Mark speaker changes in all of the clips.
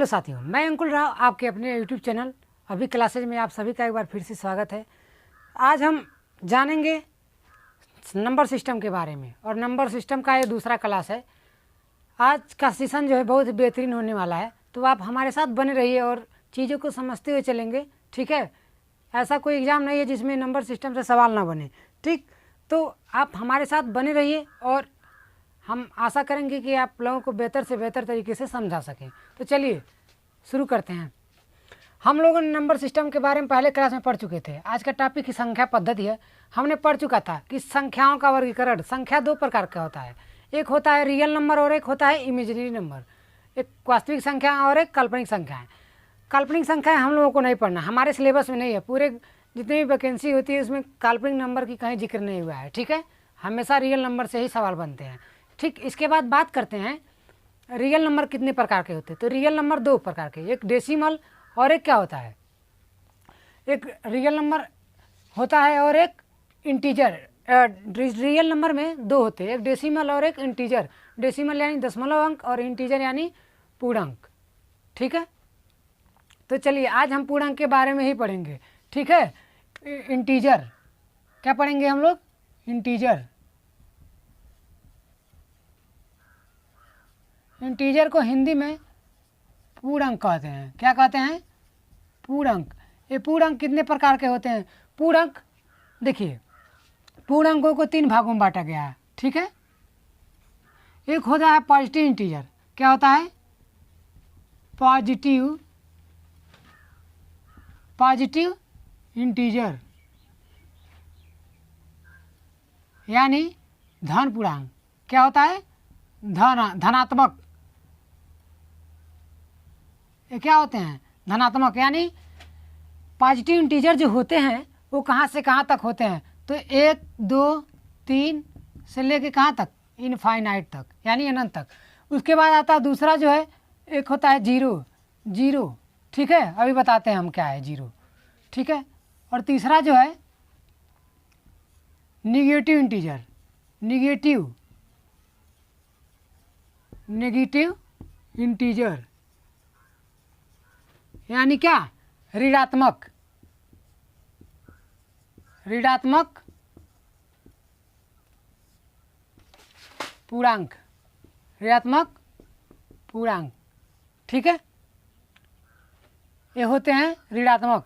Speaker 1: साथियों, मैं अंकुल राव आपके अपने यूट्यूब चैनल अभी क्लासेज में आप सभी का एक बार फिर से स्वागत है। आज हम जानेंगे नंबर सिस्टम के बारे में और नंबर सिस्टम का ये दूसरा क्लास है। आज का सेशन जो है बहुत बेहतरीन होने वाला है, तो आप हमारे साथ बने रहिए और चीज़ों को समझते हुए चलेंगे। ठीक है, ऐसा कोई एग्ज़ाम नहीं है जिसमें नंबर सिस्टम से सवाल ना बने। ठीक, तो आप हमारे साथ बने रहिए और हम आशा करेंगे कि आप लोगों को बेहतर से बेहतर तरीके से समझा सकें। तो चलिए शुरू करते हैं। हम लोगों ने नंबर सिस्टम के बारे में पहले क्लास में पढ़ चुके थे। आज का टॉपिक की संख्या पद्धति है। हमने पढ़ चुका था कि संख्याओं का वर्गीकरण, संख्या दो प्रकार का होता है, एक होता है रियल नंबर और एक होता है इमेजिनरी नंबर। एक वास्तविक संख्या और एक काल्पनिक संख्या है। काल्पनिक संख्या हम लोगों को नहीं पढ़ना, हमारे सिलेबस में नहीं है। पूरे जितनी भी वैकेंसी होती है उसमें काल्पनिक नंबर की कहीं जिक्र नहीं हुआ है। ठीक है, हमेशा रियल नंबर से ही सवाल बनते हैं। ठीक, इसके बाद बात करते हैं रियल नंबर कितने प्रकार के होते हैं। तो रियल नंबर दो प्रकार के, एक डेसिमल और एक क्या होता है, एक रियल नंबर होता है और एक इंटीजर। रियल नंबर में दो होते हैं, एक डेसिमल और एक इंटीजर। डेसिमल यानी दशमलव अंक और इंटीजर यानी पूर्णांक। ठीक है, तो चलिए आज हम पूर्णांक के बारे में ही पढ़ेंगे। ठीक है, इंटीजर क्या पढ़ेंगे हम लोग, इंटीजर। इंटीजर को हिंदी में पूर्णांक कहते हैं। क्या कहते हैं, पूर्णांक। ये पूर्णांक कितने प्रकार के होते हैं। पूर्णांक देखिए, पूर्णांकों को तीन भागों में बांटा गया है। ठीक है, एक होता है पॉजिटिव इंटीजर। क्या होता है, पॉजिटिव इंटीजर यानी धन पूर्णांक। क्या होता है, धनात्मक। ये क्या होते हैं, धनात्मक। यानी पॉजिटिव इंटीजर जो होते हैं वो कहाँ से कहाँ तक होते हैं, तो 1 2 3 से लेके कहाँ तक, इनफाइनाइट तक यानी अनंत तक। उसके बाद आता है दूसरा जो है, एक होता है जीरो। ठीक है, अभी बताते हैं हम क्या है जीरो। ठीक है, और तीसरा जो है निगेटिव इंटीजर। नेगेटिव इंटीजर यानी क्या, ऋणात्मक पूर्णांक, ऋणात्मक पूर्णांक। ठीक है, ये होते हैं ऋणात्मक।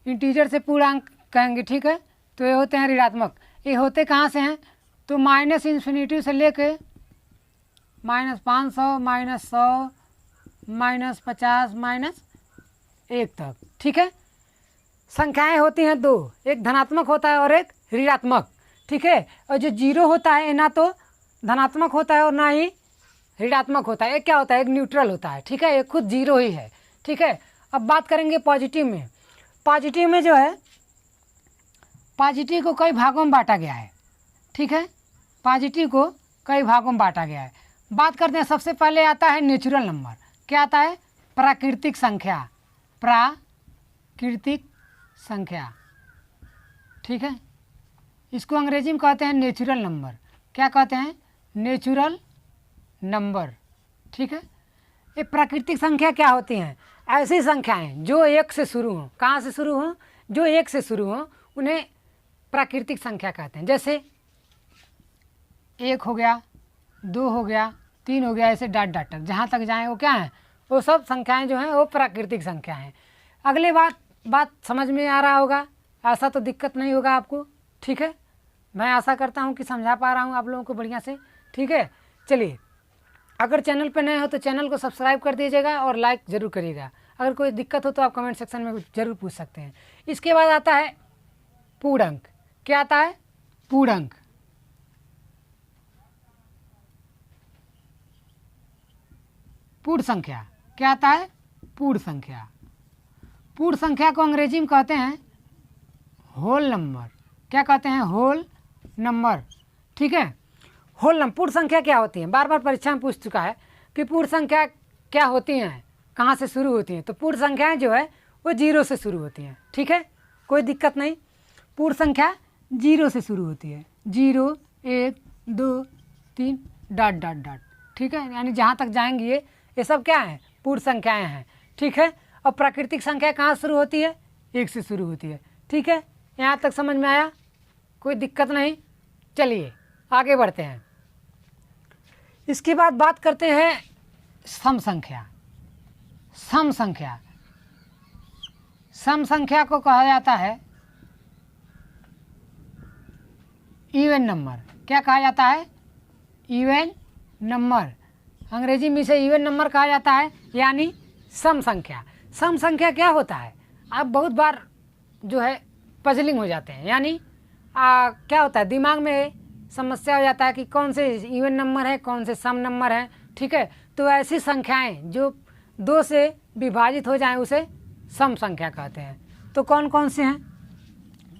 Speaker 1: इंटीजर से पूर्णांक कहेंगे। ठीक है, तो ये होते हैं ऋणात्मक। ये होते कहाँ से हैं, तो माइनस इन्फिनिटी से लेके -500 -100 -50 -1 तक। ठीक है, संख्याएं होती हैं दो, एक धनात्मक होता है और एक ऋणात्मक। ठीक है, और जो जीरो होता है ना तो धनात्मक होता है और ना ही ऋणात्मक होता है। एक क्या होता है, एक न्यूट्रल होता है। ठीक है, ये खुद जीरो ही है। ठीक है, अब बात करेंगे पॉजिटिव में। पॉजिटिव में जो है, पॉजिटिव को कई भागों में बांटा गया है। ठीक है, पॉजिटिव को कई भागों में बांटा गया है। बात करते हैं, सबसे पहले आता है नेचुरल नंबर। क्या आता है, प्राकृतिक संख्या। ठीक है, इसको अंग्रेजी में कहते हैं नेचुरल नंबर। क्या कहते हैं, नेचुरल नंबर। ठीक है, ये प्राकृतिक संख्या क्या होती हैं, ऐसी संख्याएं जो एक से शुरू हों। कहाँ से शुरू हों, जो एक से शुरू हों उन्हें प्राकृतिक संख्या कहते हैं। जैसे 1 हो गया, 2 हो गया, 3 हो गया, ऐसे डॉट तक जहाँ तक जाएं वो क्या है, वो सब संख्याएं जो हैं वो प्राकृतिक संख्या हैं। अगले बात समझ में आ रहा होगा, ऐसा तो दिक्कत नहीं होगा आपको। ठीक है, मैं आशा करता हूँ कि समझा पा रहा हूँ आप लोगों को बढ़िया से। ठीक है, चलिए, अगर चैनल पर नए हो तो चैनल को सब्सक्राइब कर दीजिएगा और लाइक ज़रूर करिएगा। अगर कोई दिक्कत हो तो आप कमेंट सेक्शन में ज़रूर पूछ सकते हैं। इसके बाद आता है पूर्णांक। क्या आता है, पूर्णांक। पूर्ण संख्या। क्या आता है, पूर्ण संख्या। पूर्ण संख्या को अंग्रेजी में कहते हैं होल नंबर। क्या कहते हैं, होल नंबर। ठीक है, होल नंबर। पूर्ण संख्या क्या होती है, बार बार परीक्षा में पूछ चुका है कि पूर्ण संख्या क्या होती हैं, कहाँ से शुरू होती हैं। तो पूर्ण संख्याएं जो है वो जीरो से शुरू होती हैं। ठीक है, कोई दिक्कत नहीं, पूर्ण संख्या जीरो से शुरू होती है। 0 1 2 3 ... ठीक है, यानी जहाँ तक जाएंगी ये सब क्या है, पूर्ण संख्याएं हैं, ठीक है। और प्राकृतिक संख्या कहाँ शुरू होती है? 1 से शुरू होती है, ठीक है। यहाँ तक समझ में आया? कोई दिक्कत नहीं। चलिए आगे बढ़ते हैं। इसके बाद बात करते हैं सम संख्या। सम संख्या, सम संख्या को कहा जाता है इवन नंबर। क्या कहा जाता है? Even number. अंग्रेजी में इसे इवन नंबर कहा जाता है, यानी सम संख्या। सम संख्या क्या होता है? आप बहुत बार जो है पजलिंग हो जाते हैं, यानी क्या होता है, दिमाग में समस्या हो जाता है कि कौन से इवन नंबर है, कौन से सम नंबर है, ठीक है। तो ऐसी संख्याएं जो 2 से विभाजित हो जाएं उसे सम संख्या कहते हैं। तो कौन कौन से हैं?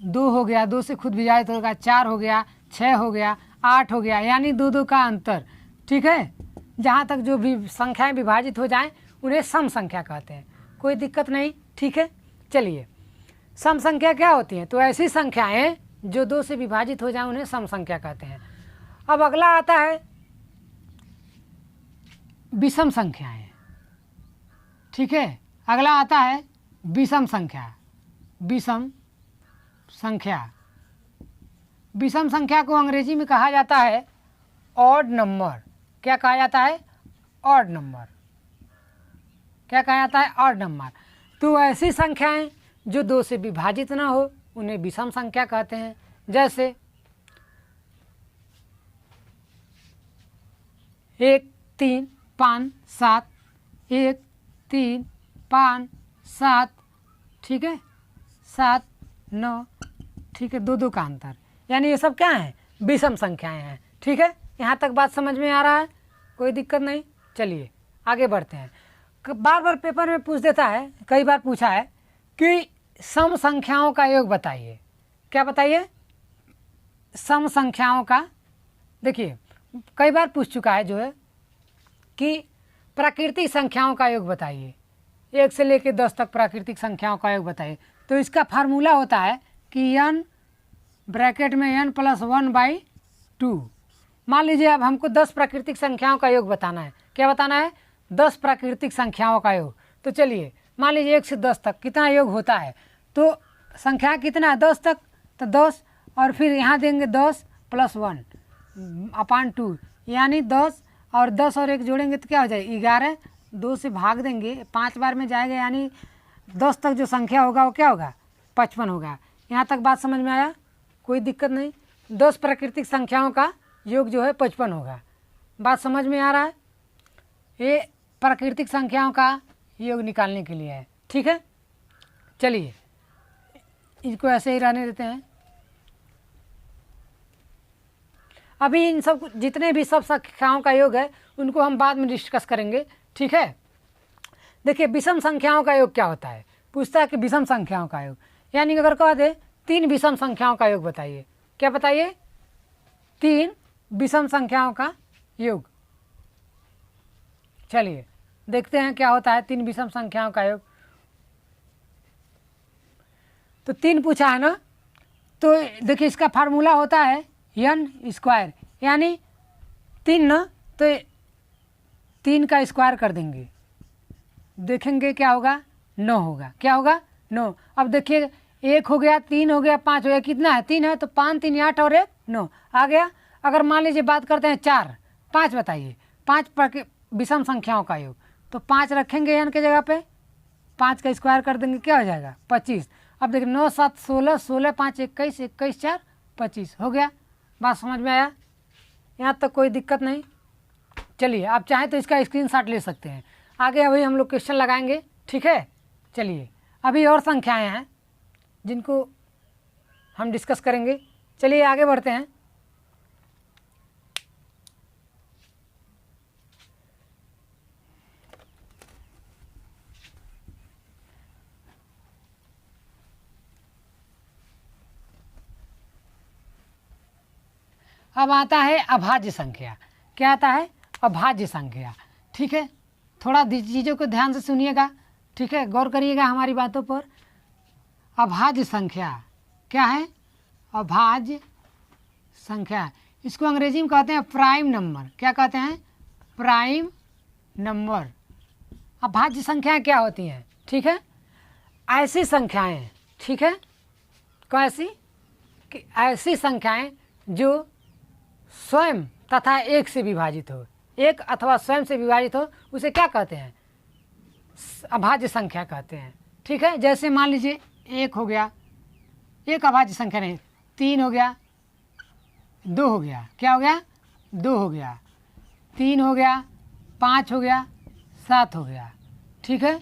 Speaker 1: 2 हो गया, 2 से खुद विभाजित होगा, 4 हो गया, 6 हो गया, 8 हो गया, यानी 2 का अंतर, ठीक है। जहाँ तक जो भी संख्याएं विभाजित हो जाएं उन्हें सम संख्या कहते हैं। कोई दिक्कत नहीं, ठीक है। चलिए, सम संख्या क्या होती हैं? तो ऐसी संख्याएं जो 2 से विभाजित हो जाएं उन्हें सम संख्या कहते हैं। अब अगला आता है विषम संख्याएं, ठीक है। अगला आता है विषम संख्या। विषम संख्या, विषम संख्या को अंग्रेजी में कहा जाता है ऑड नंबर। क्या कहा जाता है? Odd number. क्या कहा जाता है? Odd number. तो ऐसी संख्याएं जो 2 से विभाजित ना हो उन्हें विषम संख्या कहते हैं। जैसे 1 3 5 7, 1 3 5 7, ठीक है, 7 9, ठीक है, 2 का अंतर, यानी ये सब क्या है? विषम संख्याएं हैं, ठीक है। यहाँ तक बात समझ में आ रहा है? कोई दिक्कत नहीं। चलिए आगे बढ़ते हैं। बार बार पेपर में पूछ देता है, कई बार पूछा है कि सम संख्याओं का योग बताइए। क्या बताइए? सम संख्याओं का। देखिए कई बार पूछ चुका है जो है कि प्राकृतिक संख्याओं का योग बताइए, 1 से लेकर 10 तक प्राकृतिक संख्याओं का योग बताइए। तो इसका फार्मूला होता है कि n ब्रैकेट में n + 1/2। मान लीजिए अब हमको 10 प्राकृतिक संख्याओं का योग बताना है। क्या बताना है? 10 प्राकृतिक संख्याओं का योग। तो चलिए मान लीजिए 1 से 10 तक कितना योग होता है? तो संख्या कितना है? 10 तक, तो 10 और फिर यहाँ देंगे 10 + 1/2, यानी 10 और 10 और 1 जोड़ेंगे तो क्या हो जाएगा? 11। 2 से भाग देंगे, 5 बार में जाएगा, यानी 10 तक जो संख्या होगा वो क्या होगा? 55 होगा। यहाँ तक बात समझ में आया? कोई दिक्कत नहीं। 10 प्राकृतिक संख्याओं का योग जो है 55 होगा। बात समझ में आ रहा है? ये प्राकृतिक संख्याओं का योग निकालने के लिए है, ठीक है। चलिए इसको ऐसे ही रहने देते हैं। अभी इन सब जितने भी सब संख्याओं का योग है उनको हम बाद में डिस्कस करेंगे, ठीक है। देखिए विषम संख्याओं का योग क्या होता है? पूछता है कि विषम संख्याओं का योग, यानी अगर कह दे 3 विषम संख्याओं का योग बताइए। क्या बताइए? 3 विषम संख्याओं का योग। चलिए देखते हैं क्या होता है 3 विषम संख्याओं का योग। तो 3 पूछा है ना, तो देखिए इसका फार्मूला होता है n², यानी 3 ना, तो 3 का स्क्वायर कर देंगे, देखेंगे क्या होगा? 9 होगा। क्या होगा? 9। अब देखिए 1 हो गया, 3 हो गया, 5 हो गया, कितना है? 3 है, तो 5 3 8 और 1 9 आ गया। अगर मान लीजिए बात करते हैं 4 5 बताइए, 5 विषम संख्याओं का योग। तो 5 रखेंगे n के जगह पे, 5 का स्क्वायर कर देंगे, क्या हो जाएगा? 25। अब देखिए 9 7 16, 16 5 21, 21 4 25 हो गया। बात समझ में आया? यहाँ तक कोई दिक्कत नहीं। चलिए आप चाहें तो इसका स्क्रीनशॉट ले सकते हैं। आगे अभी हम लोग क्वेश्चन लगाएंगे, ठीक है। चलिए अभी और संख्याएं हैं जिनको हम डिस्कस करेंगे। चलिए आगे बढ़ते हैं। अब आता है अभाज्य संख्या। क्या आता है? अभाज्य संख्या, ठीक है। थोड़ा चीज़ों को ध्यान से सुनिएगा, ठीक है, गौर करिएगा हमारी बातों पर। अभाज्य संख्या क्या है? अभाज्य संख्या, इसको अंग्रेजी में कहते हैं प्राइम नंबर। क्या कहते हैं? Prime number. अभाज्य संख्याएं क्या होती हैं, ठीक है, ऐसी संख्याएं, ठीक है, कैसी कि ऐसी संख्याएं जो स्वयं तथा एक से विभाजित हो, एक अथवा स्वयं से विभाजित हो, उसे क्या कहते हैं, अभाज्य संख्या कहते हैं, ठीक है। जैसे मान लीजिए 1 हो गया, एक अभाज्य संख्या नहीं, 3 हो गया, 2 हो गया, क्या हो गया, 2 हो गया, 3 हो गया, 5 हो गया, 7 हो गया, ठीक है।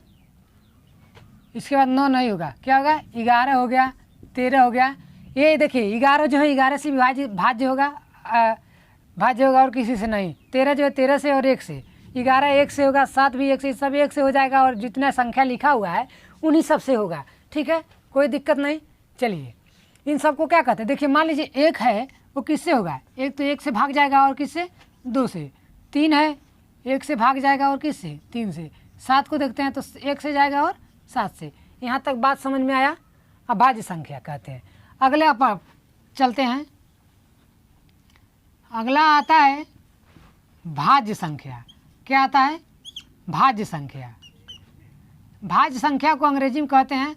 Speaker 1: इसके बाद 9 नहीं होगा, क्या होगा, 11 हो गया, 13 हो गया। ये देखिए 11 जो है 11 से भाज्य होगा, भाज्य होगा और किसी से नहीं। 13 जो है 13 से और 1 से, 11 1 से होगा, 7 भी 1 से, सब 1 से हो जाएगा और जितना संख्या लिखा हुआ है उन्हीं सब से होगा, ठीक है, कोई दिक्कत नहीं। चलिए इन सबको क्या कहते हैं, देखिए मान लीजिए 1 है, वो किससे होगा, एक तो 1 से भाग जाएगा और किससे, 2 से। 3 है, 1 से भाग जाएगा और किससे, 3 से। 7 को देखते हैं तो 1 से जाएगा और 7 से। यहाँ तक बात समझ में आया, अभाज्य संख्या कहते हैं। अगले आप चलते हैं, अगला आता है भाज्य संख्या। क्या आता है, भाज्य संख्या। भाज्य संख्या को अंग्रेजी में कहते हैं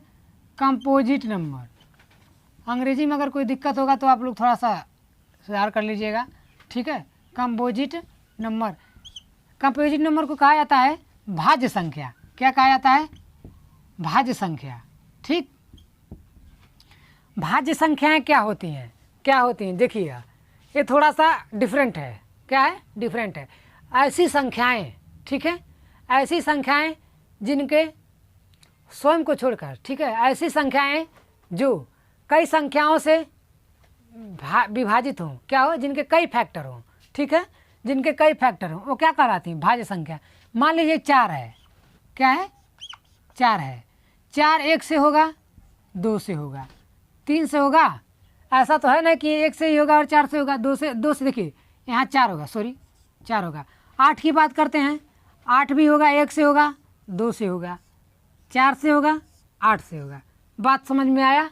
Speaker 1: कंपोजिट नंबर। अंग्रेजी में अगर कोई दिक्कत होगा तो आप लोग थोड़ा सा सुधार कर लीजिएगा, ठीक है। कंपोजिट नंबर, कंपोजिट नंबर को कहा जाता है भाज्य संख्या। क्या कहा जाता है, भाज्य संख्या, ठीक। भाज्य संख्याएं क्या होती हैं, क्या होती हैं, देखिए ये थोड़ा सा डिफरेंट है। क्या है, डिफरेंट है। ऐसी संख्याएं, ठीक है, ऐसी संख्याएं जिनके स्वयं को छोड़कर, ठीक है, ऐसी संख्याएं जो कई संख्याओं से विभाजित हों, क्या हो, जिनके कई फैक्टर हों, ठीक है, जिनके कई फैक्टर हों, वो क्या कहलाती हैं, भाज्य संख्या। मान लीजिए 4 है, क्या है, 4 है, 4 1 से होगा, 2 से होगा, 3 से होगा, ऐसा तो है ना कि 1 से ही होगा और 4 से होगा, 2 से देखिए यहाँ 4 होगा, सॉरी 4 होगा। 8 की बात करते हैं, 8 भी होगा, 1 से होगा, 2 से होगा, 4 से होगा, 8 से होगा। बात समझ में आया,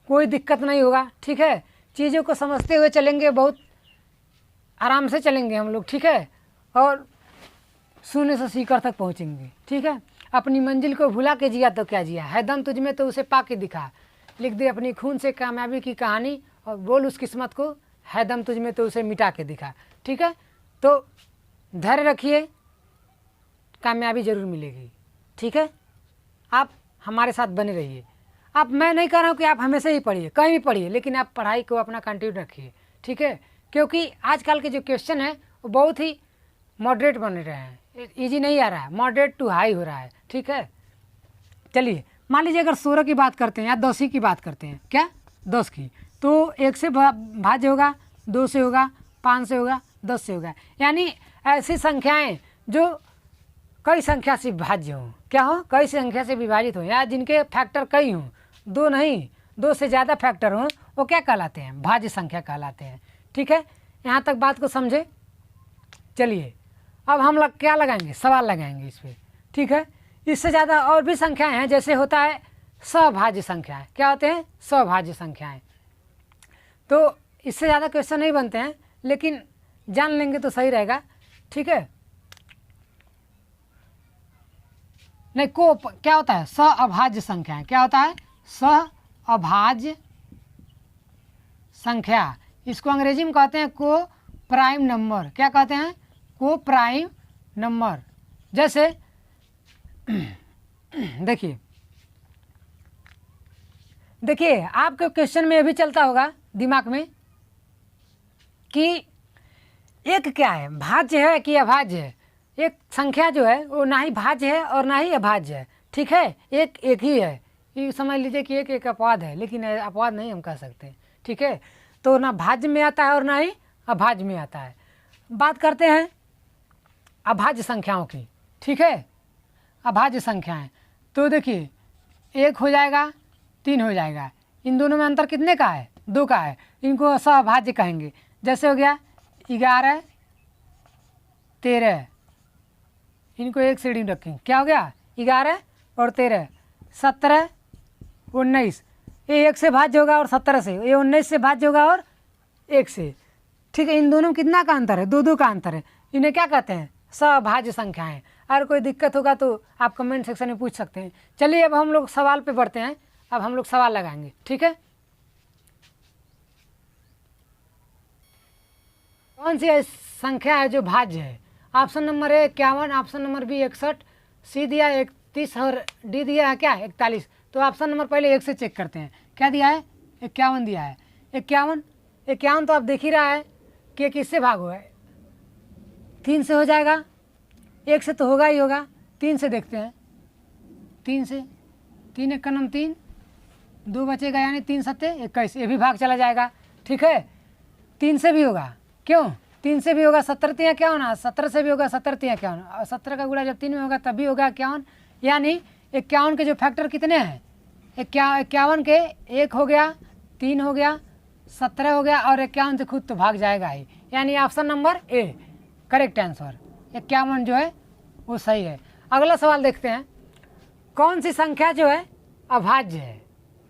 Speaker 1: कोई दिक्कत नहीं होगा, ठीक है। चीज़ों को समझते हुए चलेंगे, बहुत आराम से चलेंगे हम लोग, ठीक है, और शून्य से शिखर तक पहुँचेंगे, ठीक है। अपनी मंजिल को भुला के जिया तो क्या जिया, है दम तुझ में तो उसे पा के दिखा, लिख दे अपनी खून से कामयाबी की कहानी और बोल उस किस्मत को, है दम तुझ में तो उसे मिटा के दिखा, ठीक है। तो धैर्य रखिए, कामयाबी ज़रूर मिलेगी, ठीक है। आप हमारे साथ बने रहिए। आप, मैं नहीं कह रहा हूँ कि आप हमेशा ही पढ़िए, कहीं भी पढ़िए, लेकिन आप पढ़ाई को अपना कंटिन्यू रखिए, ठीक है, क्योंकि आजकल के जो क्वेश्चन है वो बहुत ही मॉडरेट बन रहे हैं, इजी नहीं आ रहा है, मॉडरेट टू हाई हो रहा है, ठीक है। चलिए मान लीजिए अगर 16 की बात करते हैं या 10 की बात करते हैं, क्या 10 की, तो 1 से भाज्य होगा, 2 से होगा, 5 से होगा, 10 से होगा। यानी ऐसी संख्याएं जो कई संख्या से भाज्य हों, क्या हो, कई संख्या से विभाजित हों, या जिनके फैक्टर कई हों, 2 नहीं 2 से ज़्यादा फैक्टर हों, वो क्या कहलाते हैं, भाज्य संख्या कहलाते हैं, ठीक है। यहाँ तक बात को समझे। चलिए अब हम लोग क्या लगाएंगे, सवाल लगाएंगे इस पर, ठीक है। इससे ज़्यादा और भी संख्याएं हैं, जैसे होता है सभाज्य संख्याएं। क्या होते हैं, सभाज्य संख्याएं। तो इससे ज़्यादा क्वेश्चन नहीं बनते हैं, लेकिन जान लेंगे तो सही रहेगा, ठीक है। नहीं को क्या होता है, सअभाज्य संख्याएं। क्या होता है, सअभाज्य संख्या। इसको अंग्रेजी में कहते हैं को प्राइम नंबर। क्या कहते हैं, को प्राइम नंबर। जैसे देखिए आपके क्वेश्चन में ये भी चलता होगा दिमाग में कि एक क्या है, भाज्य है कि अभाज्य है। एक संख्या जो है वो ना ही भाज्य है और ना ही अभाज्य है, ठीक है, एक ही है। ये समझ लीजिए कि एक अपवाद है, लेकिन अपवाद नहीं हम कह सकते, ठीक है। तो ना भाज्य में आता है और ना ही अभाज्य में आता है। बात करते हैं अभाज्य संख्याओं की, ठीक है। अभाज्य संख्याएं तो देखिए 1 हो जाएगा, 3 हो जाएगा। इन दोनों में अंतर कितने का है, 2 का है। इनको सअभाज्य कहेंगे। जैसे हो गया 11 13, इनको एक सीढ़ी में रखेंगे। क्या हो गया, 11 और 13 17 19। ये 1 से भाज्य होगा और 17 से, ये 19 से भाज्य होगा और 1 से, ठीक है। इन दोनों में कितना का अंतर है, 2 का अंतर है। इन्हें क्या कहते हैं, सअभाज्य संख्याएं। अगर कोई दिक्कत होगा तो आप कमेंट सेक्शन में पूछ सकते हैं। चलिए अब हम लोग सवाल पे बढ़ते हैं। अब हम लोग सवाल लगाएंगे, ठीक है। कौन सी ऐसी संख्या है जो भाज्य है? Option number A 51, option number B 61, C दिया 31 और डी दिया है क्या 41। तो ऑप्शन नंबर पहले 1 से चेक करते हैं। क्या दिया है? 51 दिया है। 51 तो आप देख ही रहा है कि किससे भाग हुआ है, 3 से हो जाएगा, 1 से तो होगा ही होगा। 3 से देखते हैं, 3 से, 3 1 का नम 3, 2 बचेगा यानी 3 7 21, ये भी भाग चला जाएगा, ठीक है। 3 से भी होगा, क्यों 3 से भी होगा, 17 तियाँ क्या होना, 17 से भी होगा, 17 तियाँ क्या होना, और 17 का गुणा जब 3 में होगा तब भी होगा 51, यानी 51 के जो फैक्टर कितने हैं, 51 के 1 हो गया, 3 हो गया, 17 हो गया और 51 से खुद तो भाग जाएगा ही, यानी option number A correct answer. 51 जो है वो सही है। अगला सवाल देखते हैं, कौन सी संख्या जो है अभाज्य है?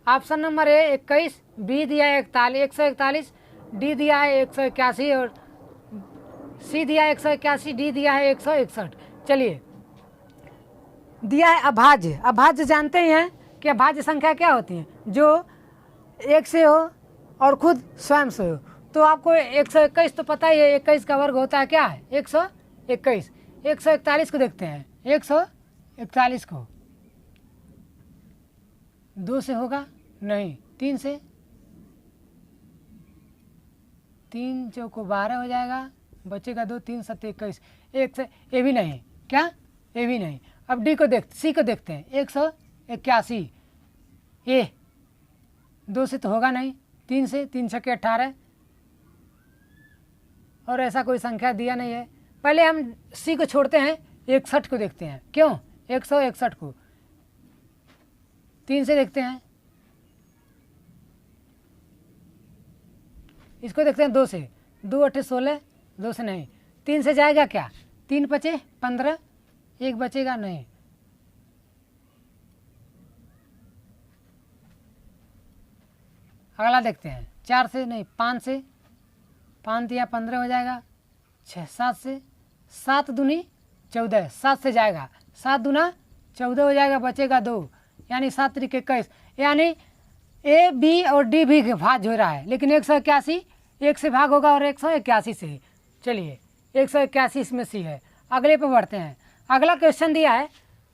Speaker 1: ऑप्शन नंबर ए 21, बी दिया है 141, डी दिया है 181 और सी दिया है 181, डी दिया है 161। चलिए, दिया है अभाज्य। अभाज्य जानते ही हैं कि अभाज्य संख्या क्या होती है, जो 1 से हो और खुद स्वयं से हो। तो आपको 121 तो पता ही है, 21 का वर्ग होता है क्या है 121। 141 को देखते हैं, 141 को 2 से होगा नहीं, 3 से, 3 चौको 12 हो जाएगा, बचेगा 2, 3 7 21, 1 से, ये भी नहीं, क्या ये भी नहीं। अब डी को सी को देखते हैं, 181, ये 2 से तो होगा नहीं, 3 से, 3 छक्के 18 और ऐसा कोई संख्या दिया नहीं है। पहले हम सी को छोड़ते हैं, 61 को देखते हैं, क्यों 161 को 3 से देखते हैं, इसको देखते हैं 2 से, 2 8 16, 2 से नहीं, 3 से जाएगा क्या, 3 5 15, 1 बचेगा नहीं। अगला देखते हैं, 4 से नहीं, 5 से, 5 दिया 15 हो जाएगा, 6 7 से, 7 दूनी 14, 7 से जाएगा, 7 दूना 14 हो जाएगा, बचेगा 2, यानी 7 3 21, यानी ए बी और डी भी भाग हो रहा है, लेकिन 181 1 से भाग होगा और 181 से। चलिए 181 इसमें सी है। अगले पे बढ़ते हैं। अगला क्वेश्चन दिया है,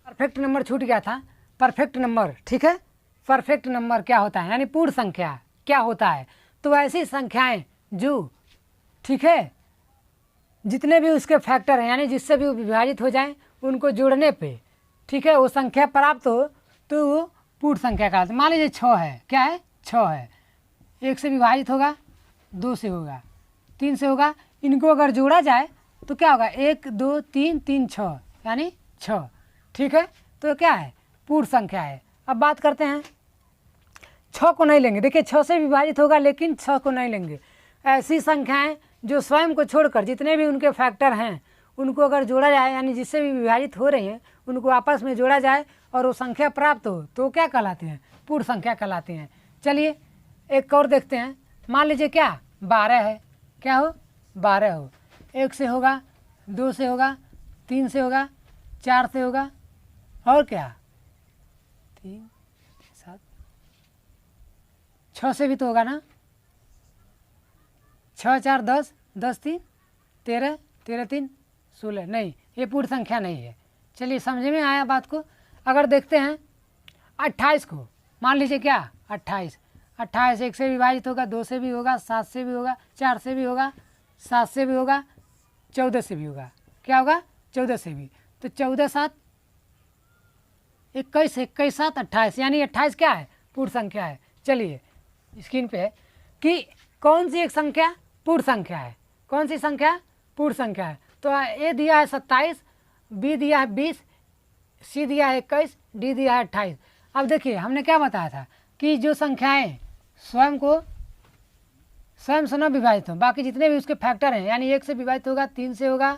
Speaker 1: परफेक्ट नंबर छूट गया था, परफेक्ट नंबर, ठीक है। परफेक्ट नंबर क्या होता है, यानी पूर्ण संख्या क्या होता है? तो ऐसी संख्याएं जो, ठीक है, जितने भी उसके फैक्टर हैं, यानी जिससे भी वो विभाजित हो जाएं, उनको जोड़ने पे, ठीक है, वो संख्या प्राप्त हो तो वो पूर्ण संख्या कहलाती है। मान लीजिए 6 है, क्या है 6 है, 1 से विभाजित होगा, 2 से होगा, 3 से होगा, इनको अगर जोड़ा जाए तो क्या होगा 1 2 3 3 6, यानी 6, ठीक है। तो क्या है, पूर्ण संख्या है। अब बात करते हैं, 6 को नहीं लेंगे, देखिए 6 से विभाजित होगा लेकिन 6 को नहीं लेंगे। ऐसी संख्याएं जो स्वयं को छोड़कर जितने भी उनके फैक्टर हैं उनको अगर जोड़ा जाए, यानी जिससे भी विभाजित हो रही हैं उनको आपस में जोड़ा जाए और वो संख्या प्राप्त हो तो क्या कहलाती हैं, पूर्ण संख्या कहलाती हैं। चलिए एक और देखते हैं, मान लीजिए क्या 12 है, क्या हो 12 हो, 1 से होगा, 2 से होगा, 3 से होगा, 4 से होगा और क्या 3 7 6 से भी तो होगा ना, 6 4 10 10 3 13 13 3 16, नहीं ये पूर्ण संख्या नहीं है। चलिए समझ में आया बात को। अगर देखते हैं 28 को, मान लीजिए क्या 28 1 से विभाजित होगा, 2 से भी होगा, 7 से भी होगा, 4 से भी होगा, 7 से भी होगा, 14 से भी होगा, क्या होगा 14 से भी, तो 14 7 21 21 7 28, यानी 28 क्या है, पूर्ण संख्या है। चलिए स्क्रीन पे है कि कौन सी एक संख्या पूर्ण संख्या है, कौन सी संख्या पूर्ण संख्या है। तो ए दिया है 27, बी दिया है 20, सी दिया है 21, डी दिया है 28। अब देखिए हमने क्या बताया था कि जो संख्याएं स्वयं से न विभाजित हो, बाकी जितने भी उसके फैक्टर हैं, यानी 1 से विभाजित होगा, 3 से होगा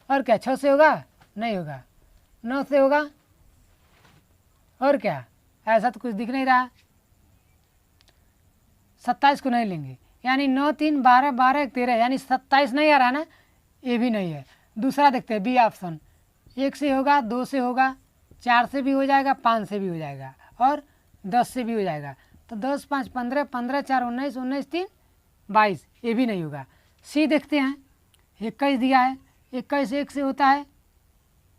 Speaker 1: और क्या 6 से होगा नहीं होगा, 9 से होगा और क्या, ऐसा तो कुछ दिख नहीं रहा। 27 को नहीं लेंगे, यानी 9 3 12 12 1 13, यानी 27 नहीं आ रहा ना, ये भी नहीं है। दूसरा देखते हैं बी ऑप्शन, 1 से होगा, 2 से होगा, 4 से भी हो जाएगा, 5 से भी हो जाएगा और 10 से भी हो जाएगा। तो 10 5 15, 15 4 19, 19 3 22, ये भी नहीं होगा। सी देखते हैं, 21 दिया है, 21 1 से होता है,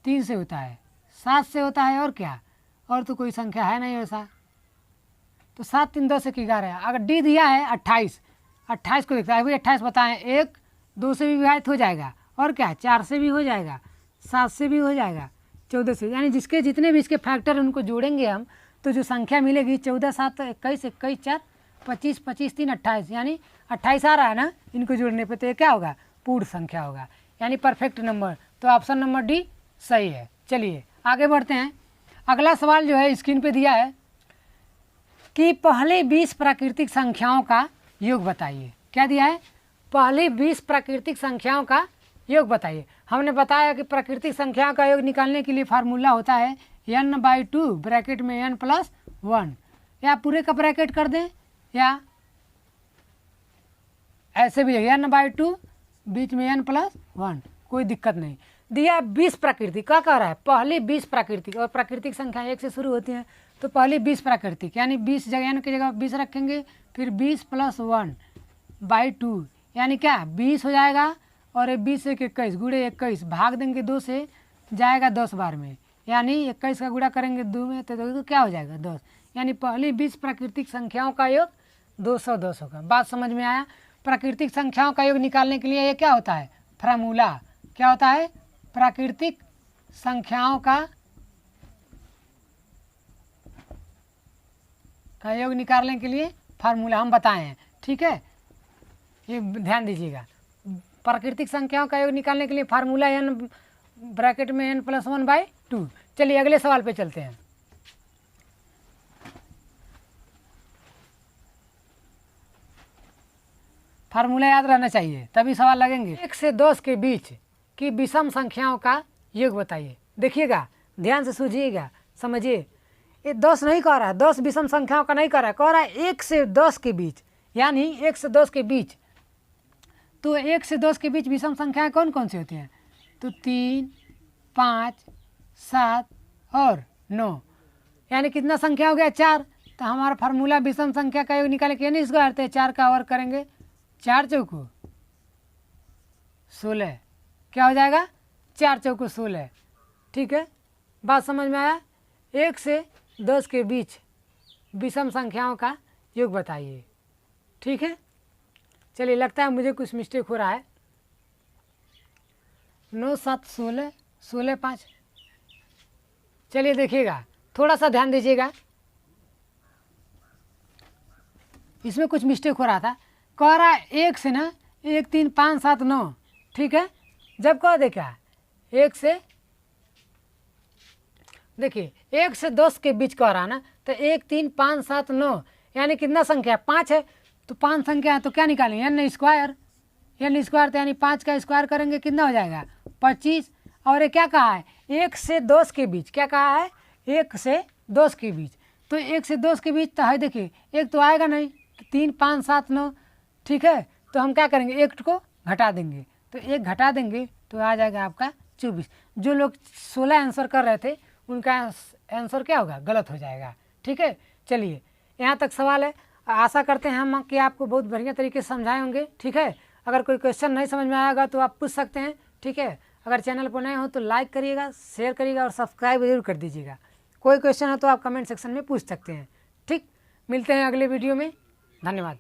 Speaker 1: 3 से होता है, 7 से होता है और क्या, और तो कोई संख्या है नहीं वैसा। तो 7 3 10 1 11 है। अगर डी दिया है 28, 28 को देखता है, अभी 28 बताएं, 1 2 से भी विभाजित हो जाएगा और क्या, 4 से भी हो जाएगा, 7 से भी हो जाएगा, 14 से, यानी जिसके जितने भी इसके फैक्टर उनको जोड़ेंगे हम तो जो संख्या मिलेगी 14 7 21, 21 4 25, 25 3 28, यानी 28 आ रहा है ना, इनको जोड़ने पे तो ये क्या होगा, पूर्ण संख्या होगा, यानी परफेक्ट नंबर। तो ऑप्शन नंबर डी सही है। चलिए आगे बढ़ते हैं। अगला सवाल जो है स्क्रीन पे दिया है कि पहले 20 प्राकृतिक संख्याओं का योग बताइए। क्या दिया है, पहले 20 प्राकृतिक संख्याओं का योग बताइए। हमने बताया कि प्राकृतिक संख्याओं का योग निकालने के लिए फार्मूला होता है n/2 ब्रैकेट में n+1, या पूरे का ब्रैकेट कर दें या ऐसे भी n/2 बीच में n+1, कोई दिक्कत नहीं। दिया 20 प्राकृतिक, क्या कह रहा है, पहले 20 प्राकृतिक, और प्राकृतिक संख्या 1 से शुरू होती है, तो पहले 20 प्राकृतिक, यानी 20 जगह n की जगह 20 रखेंगे, फिर 20 + 1/2, यानी क्या 20 हो जाएगा, और 20 से 21 गुणे 21 भाग देंगे 2 से, जाएगा 10 बार में, यानी 21 का गुणा करेंगे 2 में तो क्या हो जाएगा 10, यानी पहली 20 प्राकृतिक संख्याओं का योग 210 होगा। बात समझ में आया। प्राकृतिक संख्याओं का योग निकालने के लिए ये क्या होता है, फार्मूला, क्या होता है, प्राकृतिक संख्याओं का योग निकालने के लिए फार्मूला हम बताए हैं, ठीक है, ये ध्यान दीजिएगा। प्राकृतिक संख्याओं का योग निकालने के लिए फार्मूला n ब्रैकेट में n+1/2। चलिए अगले सवाल पे चलते हैं। फार्मूला याद रहना चाहिए तभी सवाल लगेंगे। 1 से 10 के बीच की विषम संख्याओं का योग बताइए। देखिएगा, ध्यान से सूझिएगा, समझिए, ये 10 नहीं कह रहा है, 10 विषम संख्याओं का नहीं कह रहा है, कह रहा है 1 से 10 के बीच, यानी 1 से 10 के बीच। तो 1 से 10 के बीच विषम संख्याएं कौन कौन सी होती हैं, तो 3 5 7 और 9, यानी कितना संख्या हो गया, 4। तो हमारा फार्मूला विषम संख्या का योग निकाले के नहीं, इसको करते हैं 4 का और करेंगे 4 चौको 16, क्या हो जाएगा 4 चौको 16, ठीक है। बात समझ में आया। 1 से 10 के बीच विषम संख्याओं का योग बताइए, ठीक है। चलिए, लगता है मुझे कुछ मिस्टेक हो रहा है। 9 7 16, 16 5। चलिए देखिएगा, थोड़ा सा ध्यान दीजिएगा, इसमें कुछ मिस्टेक हो रहा था। कह रहा है 1 से ना 1 3 5 7 9, ठीक है। जब कह दे क्या 1 से, देखिए 1 से 10 के बीच कह रहा है ना, तो 1 3 5 7 9, यानी कितना संख्या 5 है, तो 5 संख्या है तो क्या निकालेंगे, n स्क्वायर, n स्क्वायर, तो यानी 5 का स्क्वायर करेंगे कितना हो जाएगा 25। और ये क्या कहा है 1 से 10 के बीच, क्या कहा है 1 से 10 के बीच, तो 1 से 10 के बीच तो है, देखिए एक तो आएगा नहीं, 3 5 7 9, ठीक है। तो हम क्या करेंगे, एक को घटा देंगे, तो 1 घटा देंगे तो आ जाएगा आपका 24। जो लोग 16 आंसर कर रहे थे उनका आंसर क्या होगा, गलत हो जाएगा, ठीक है। चलिए, यहाँ तक सवाल है। आशा करते हैं हम कि आपको बहुत बढ़िया तरीके से समझाए होंगे, ठीक है। अगर कोई क्वेश्चन नहीं समझ में आएगा तो आप पूछ सकते हैं, ठीक है। अगर चैनल पर नए हो तो लाइक करिएगा, शेयर करिएगा और सब्सक्राइब जरूर कर दीजिएगा। कोई क्वेश्चन हो तो आप कमेंट सेक्शन में पूछ सकते हैं, ठीक। मिलते हैं अगले वीडियो में, धन्यवाद।